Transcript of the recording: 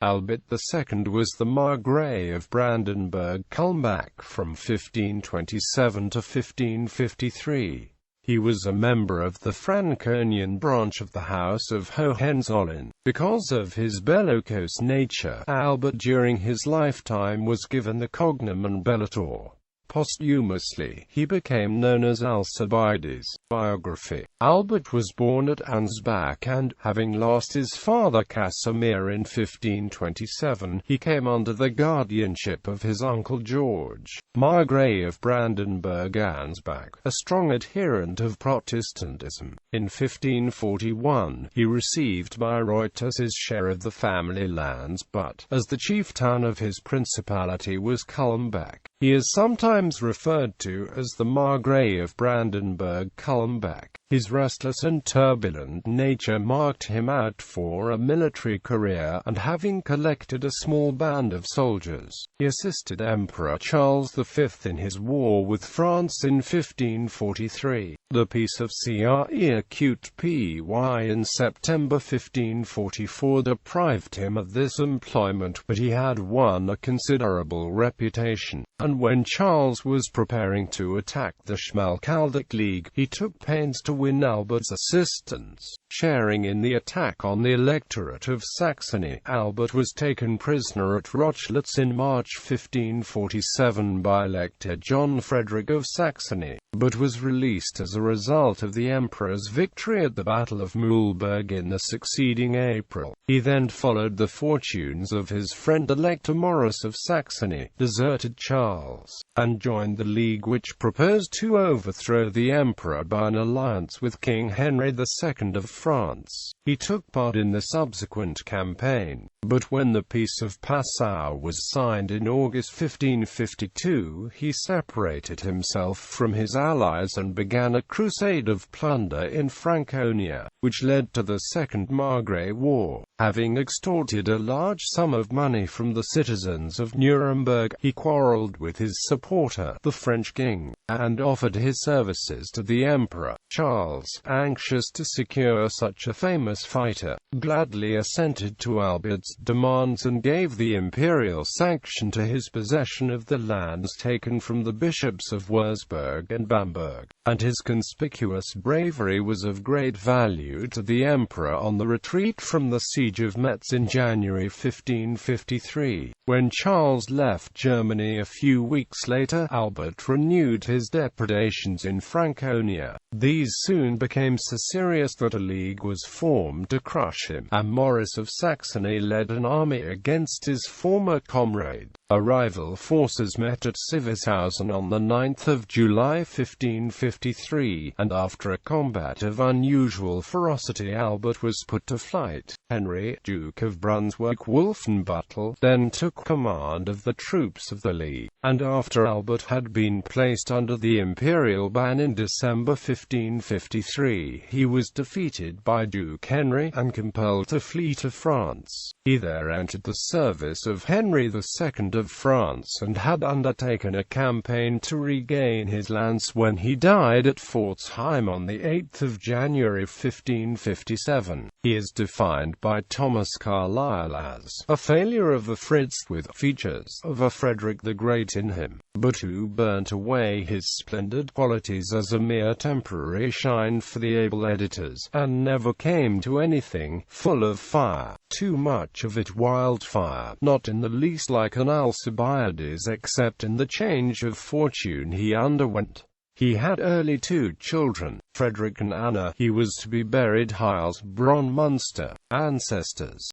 Albert II was the Margrave of Brandenburg-Kulmbach from 1527 to 1553. He was a member of the Franconian branch of the House of Hohenzollern. Because of his bellicose nature, Albert during his lifetime was given the cognomen Bellator Posthumously. He became known as Alcibiades. Biography. Albert was born at Ansbach and, having lost his father Casimir in 1527, he came under the guardianship of his uncle George, Margrave of Brandenburg-Ansbach, a strong adherent of Protestantism. In 1541, he received Bayreuth his share of the family lands, but, as the chief town of his principality was Kulmbach, he is sometimes referred to as the Margrave of Brandenburg-Kulmbach. His restless and turbulent nature marked him out for a military career, and having collected a small band of soldiers, he assisted Emperor Charles V in his war with France in 1543. The Peace of Circa in September 1544 deprived him of this employment, but he had won a considerable reputation, and when Charles was preparing to attack the Schmalkaldic League, he took pains to win Albert's assistance. Sharing in the attack on the electorate of Saxony, Albert was taken prisoner at Richl in March 1547 by Elector John Frederick of Saxony, but was released as a result of the emperor's victory at the Battle of Mühlberg in the succeeding April. He then followed the fortunes of his friend Elector Maurice of Saxony, deserted Charles, and joined the League which proposed to overthrow the emperor by an alliance with King Henry II of France. He took part in the subsequent campaign, but when the Peace of Passau was signed in August 1552, he separated himself from his allies and began a crusade of plunder in Franconia, which led to the Second Margrave War. Having extorted a large sum of money from the citizens of Nuremberg, he quarreled with his supporter, the French king, and offered his services to the emperor. Charles, anxious to secure such a famous fighter, gladly assented to Albert's demands and gave the imperial sanction to his possession of the lands taken from the bishops of Würzburg and Bamberg, and his conspicuous bravery was of great value to the emperor on the retreat from the siege of Metz in January 1553. When Charles left Germany a few weeks later, Albert renewed his depredations in Franconia. These soon became so serious that a league was formed to crush him, and Maurice of Saxony led an army against his former comrade. Rival forces met at Sivishausen on the 9th of July 1553, and after a combat of unusual ferocity Albert was put to flight. Henry, Duke of Brunswick-Wolfenbüttel, then took command of the troops of the League, and after Albert had been placed under the imperial ban in December 1553, he was defeated by Duke Henry and compelled to flee to France. He there entered the service of Henry II of France and had undertaken a campaign to regain his lands when he died at Pforzheim on the 8th of January 1557. He is defined by Thomas Carlyle as a failure of a Fritz with features of a Frederick the Great in him, but who burnt away his splendid qualities as a mere temporary shine for the able editors, and never came to anything full of fire, too much of it wildfire, not in the least like an Alcibiades except in the change of fortune he underwent. He had early 2 children, Frederick and Anna. He was to be buried Heilsbronn, Munster. Ancestors.